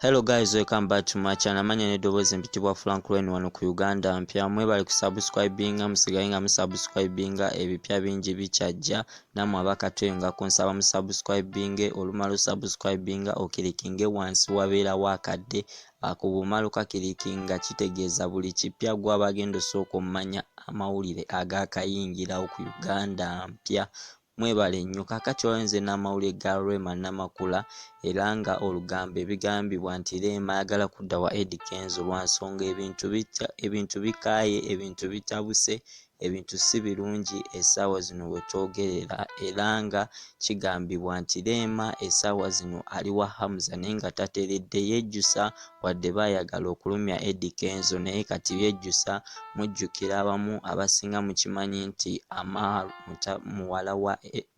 Hello guys, welcome back to my channel. Manya nedobozi mpitibwa Frank Rain wano ku Uganda mpya. Mwebale kusubscribinga musigainga musubscribinga ebipya bingi bichajja namwe abakatwenga konsaba musubscribinge olumalu subscribinga okilikinge wansi wabeera wakadde akubumalu kakilikinga kitegeeza buli kipya gwa bagendo soko manya amawulire agakayingira ku Uganda mpya. Mwebale nnyo kakati owenze n'amawulire ga Rema Namakula era nga olugambo ebigambibwa nti Rema ayagala kudda wa Eddy Kenzo lwansonga ebintu bikaaye, ebintu bitabuse, ebintu si birungi essaawa zino wetwogerera era nga kigambibwa nti Rema essaawa zino ali wa Hamza naye nga tateredde yejjusa wadde baayagala okulumya Eddy Kenzo naye kati yejjusa. Mujjukira abamu abasinga mukimanyi nti Amaru muwala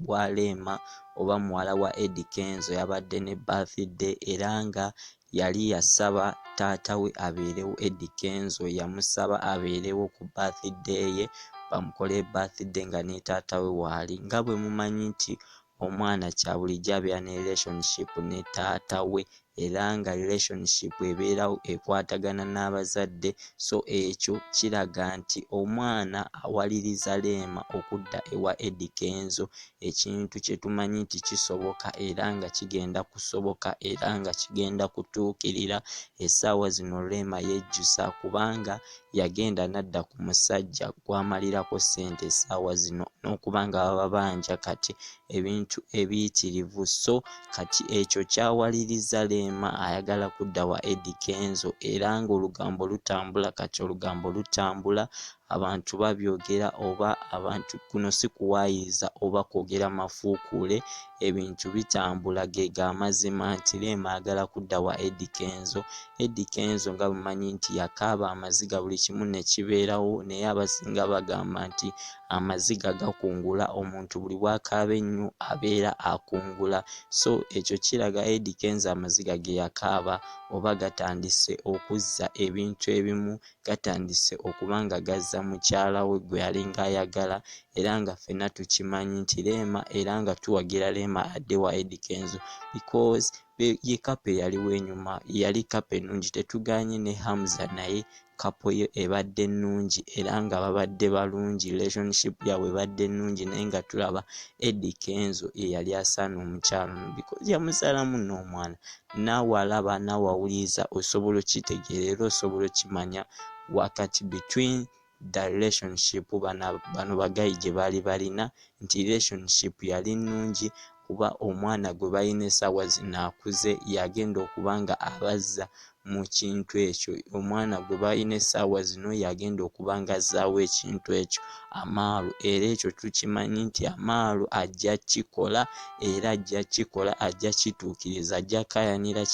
wa Rema oba muwala wa Eddy Kenzo yabadde ne birthday era nga yali yasaba taata we abeerewo. Eddy Kenzo yamusaba abeerewo ku birthday ye bamukole birthday nga ne taata we waali. Nga bwe mumanyi nti omwana kyabulijjo abeera ne relationship ne taata we era nga relationship ebeerawo ekwatagana n'abazadde, so ekyo kiraga nti omwana awaliriza Rema okudda ewa Eddy Kenzo ekintu kye tumanyi nti kisoboka era nga kigenda kusoboka era nga kigenda kutuukirira. Essaawa zino Rema yejjusa kubanga yagenda nadda ku musajja gwamalirako ssente essaawa zino n'okubanga baba banja kati ebintu ebiyitirivu, so kati ekyo kyawaliriza Rema ayagala kudda wa Eddy Kenzo era nga olugambo lutambula. Kati olugambo lutambula abantu babyogera oba abantu kuno si kuwaayiriza oba kwogera mafuukuule, ebintu bitambula gega amazima nti Rema ayagala kudda wa Eddy Kenzo. Eddy Kenzo nga bumanyi nti yakaaba amaziga buli kimu ne kibeerawo naye abasinga bagamba nti amaziga gakungula, omuntu buli bw'akaaba ennyo abeera akungula, so ekyo kiraga Eddy Kenzo amaziga ge yakaaba oba gatandise okuzza ebintu ebimu, gatandise okubanga gazza mukyala we gwe yalinga ayagala era nga ffenna tukimanyi nti Rema era nga tuwagira Rema adde wa Eddy Kenzo because ye kape yaliwo enyuma, yali kape ennungi. Tetuganye ne Hamza naye kapo ye ebadde nnungi era nga babadde balungi, relationship yaabwe ebadde nnungi naye nga tulaba Eddy Kenzo yali asaana omukyalo because yamuzaalamu n'omwana. Naawe alaba naawe awuliriza osobola okitegeera era osobola okimanya wakati between the relationship bano bagayi gye baali balina nti relationship yali nnungi kuba omwana gwe balina essaawa zino akuze yagenda okubanga abazza mu kintu ekyo. Omwana gwe balina essaawa zino yagenda okubanga azzaawo ekintu ekyo Amaru, era ekyo tukimanyi nti Amaru ajja kikola era ajja kikola, ajja kituukiriza, ajja kayanira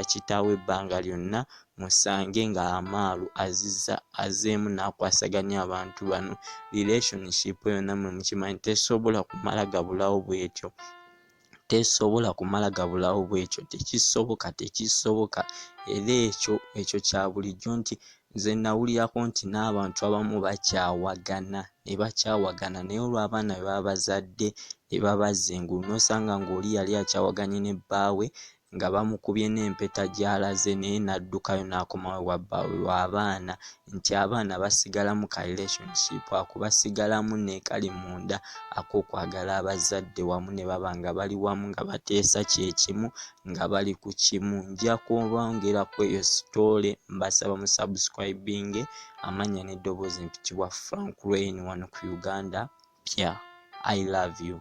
kitaawe ebbanga lyonna musange nga Amaru azzeemu n'akwasaganya abantu bano. Relationship eyo namwe mukimanyi tesobola kumala gabulawo bwetyo, tesobola kumala gabulawo bwetyo, tekisoboka era ekyo kya bulijjo nti nze nawulirako nti n'abantu abamu bakyawagana naye olw'abaana be baba bazadde ne babazza engulu n'osanga ng'oli yali akyawaganye ne bbaawe nga bamukubye n'empeta gy'alaze naye n'addukayo n'akomawo wa bbaawe lw'abaana, nti abaana basigala mu ka relationship ako, basigalamu ne kali munda ak'okwagala abazadde wamu ne baba nga bali wamu nga bateesa kyekimu nga bali ku kimu. Nja kubongerako eyo sitoole, mbasaba mu subscribinge. Amanya n'eddoboozi mpitibwa Frank Rain wano ku Uganda mpya. I love you.